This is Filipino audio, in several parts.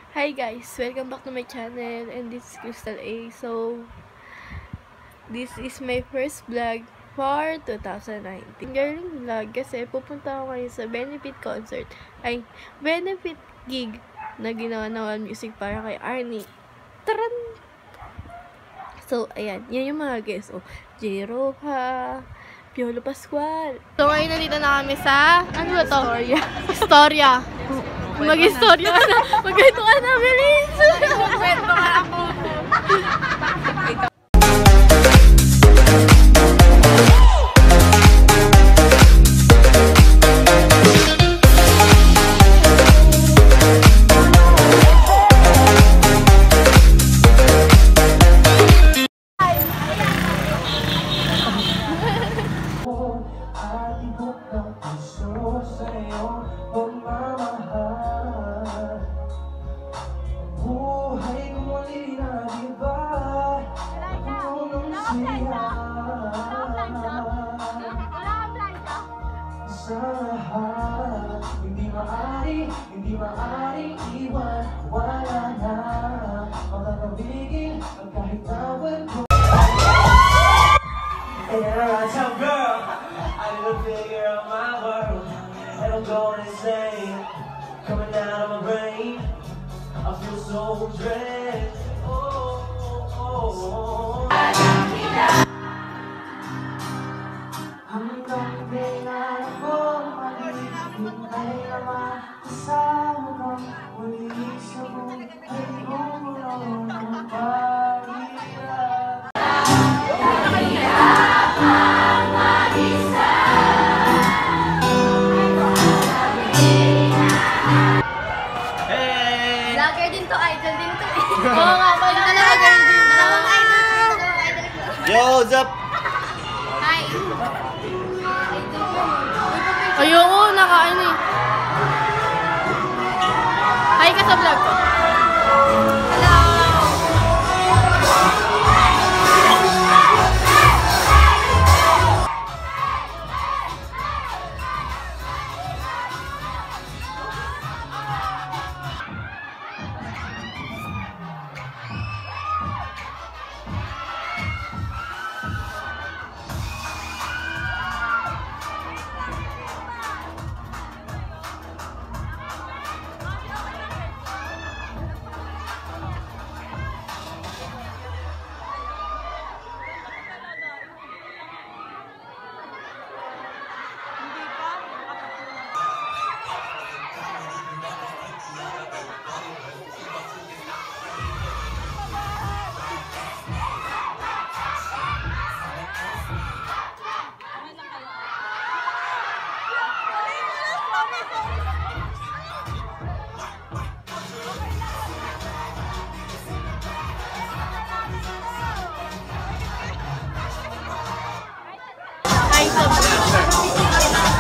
Hi guys, welcome back to my channel, and this is Crystal A. So, this is my first vlog for 2019. Girling vlog kasi pupunta ako ngayon sa benefit concert, ay benefit gig na ginawa ng One Music para kay Arnie. Taran! So, ayan, yan yung mga guests. Oh, J. Roja, Piolo Pascual. So, ngayon nandito na kami sa, ano ba to? Historia. Mag-istorya ka na. Mag-ito ka na, bilis. Mag-kwento ka ako. Hindi maaaring iwan, wala na makakabigin ang kahit tawag mo. And I tell girl, I need to figure out my world, and I'm going insane, coming out of my brain. I feel so dread. Hanggang kailan ako maghihintay naman kasama ko, muli sa buhay kong ng pag-ibig. Hey! Vlogger din to, idol din to. Oo nga, pala vlogger din. Dalawang idol ko. Yo, what's up? Hi. Ayoko, nakain eh. Hi ka sa vlog ko. Hello.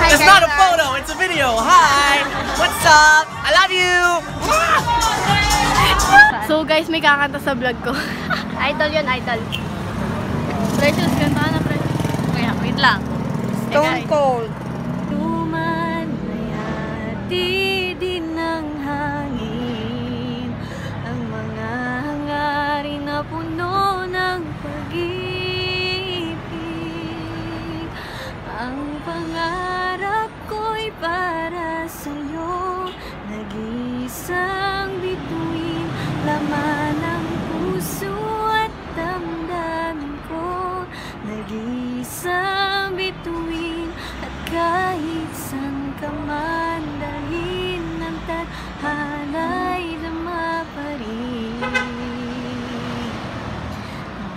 It's not a photo, it's a video. Hi! What's up? I love you! So guys, may kakanta sa vlog ko. Idol yun, idol. Precious, kanta ka na, Precious. Kaya, wait lang. Stone Cold. Lumanayati din ng hangin ang mga hangarin na puno ng pag-ibig. Ang pangarap ko'y para sa'yo, nag-iisang bituin, laman ng puso at damdamin ko, nag-iisang bituin, at kahit saan ka man dalhin ng tadhana'y dama pa rin.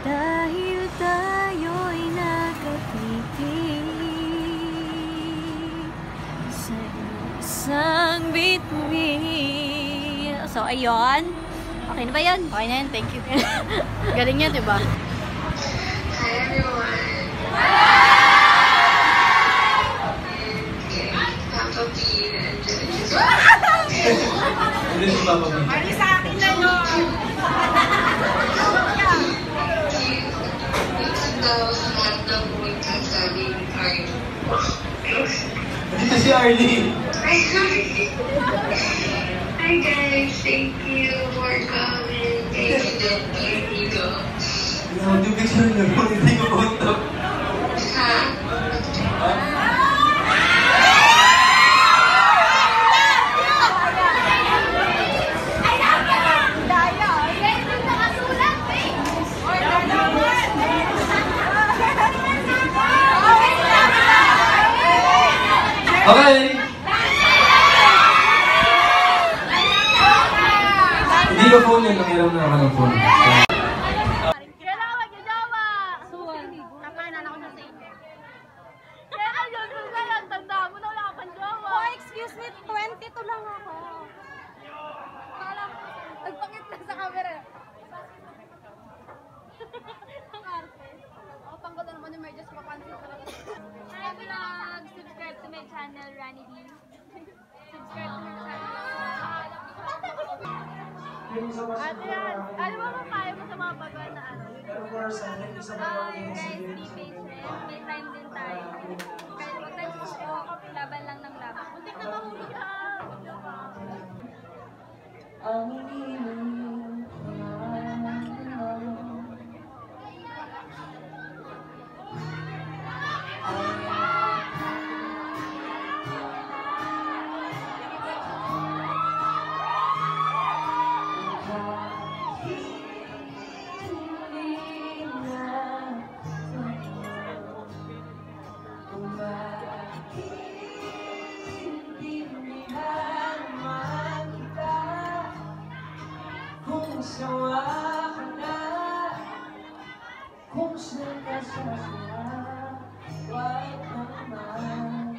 Dahil tayo'y nakatitig sa isang bituin. So, ayun. Okay na ba yun? Okay na yun. Thank you. Galing niya, diba? Hi everyone. Papa B and Genesis. Mali sa akin na yun. This is Arlie. Hi guys, thank you. Hindi picture niyo, hindi ko punta. Okay! Hindi ko phone yun, nangiram na ako ng phone. Excuse me, 22 lang ako. Nagpangit lang sa camera. Ang arte. Ako panggal na naman yung medyas, mapansin talaga. Hi vlog! Subscribe to my channel, Rani D. Subscribe to my channel. Ate yan, ano ba kaya mo sa mga baga na ano? Guys, be patient. May time din tayo. Kaya huwag tayo susuko. Laban lang ng laban. Muntik na mahuli ka! Ang iniling sawa ka na, kung saan ka sasaya, wag naman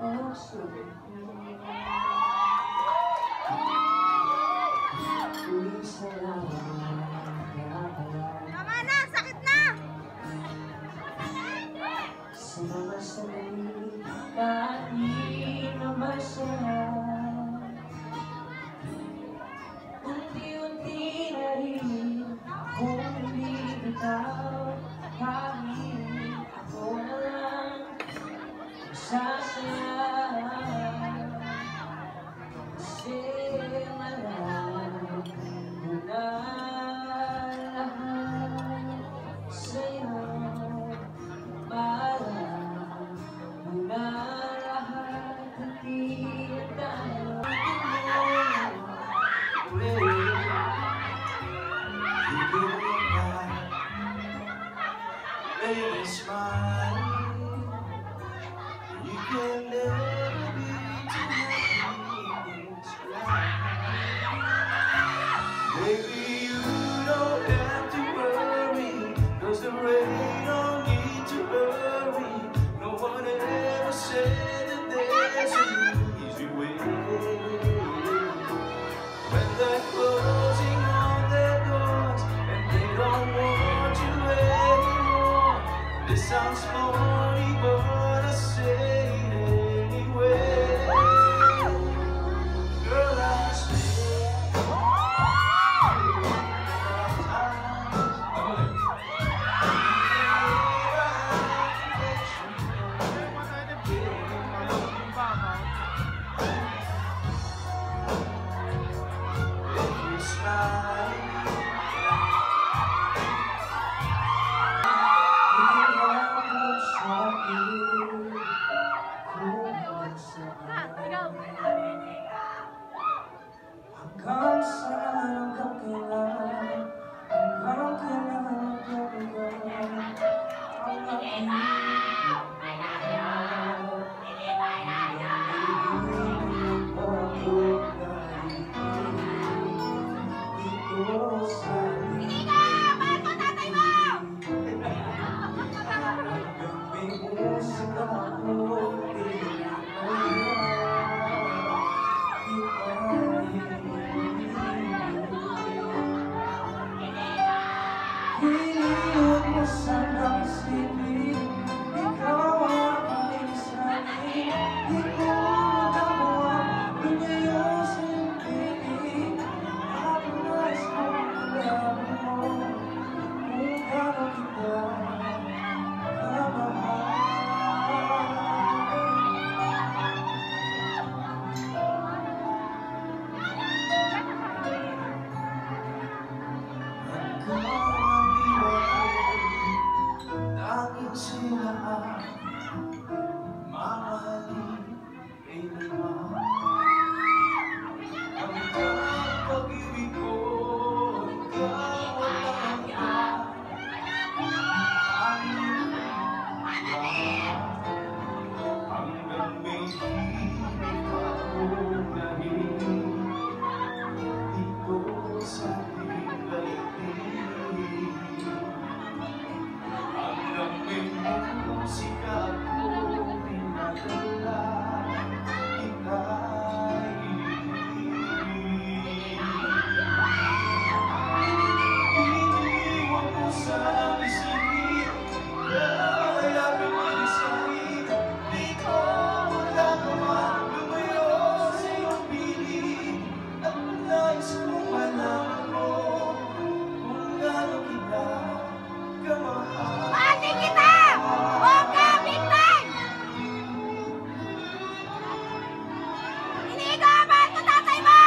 oh, sorry. Tama na! Sakit na! Sa mga sandali na di na masarap, unti-unti na rin akong bibitaw. Kahit ako na lang sasaya, kasi alam ko na lahat sa'yo. Baby, smile. You can never be too happy in this life. Baby, you don't have to worry, 'cause the rain don't need to hurry. No one ever said that there's an easy way. When they're closing all their doors and they don't want you anymore, this sounds funny, but I say it anyway. Girl, I say if you smile, hanggang saan, hanggang kailan, hanggang kailan hanggang ang aking sila ang mamahalin kailanman. Hanggang pag-ibig ko, ikaw ang hanggang may hirap ako nahihinig dito sa daigdig. Hanggang may musika ako pinadala, ika'y iniwan mo sa isip, kaya pinilisahin. Di ko nagawa lumayo sa iyong piling, at nais kong malaman mo kung gaano kita kamahal. Pati kita! Huwag ka bigtan! Hindi ka ba ito tatay mo?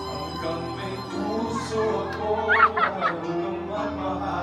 Hanggang may puso ako marunong magmahal.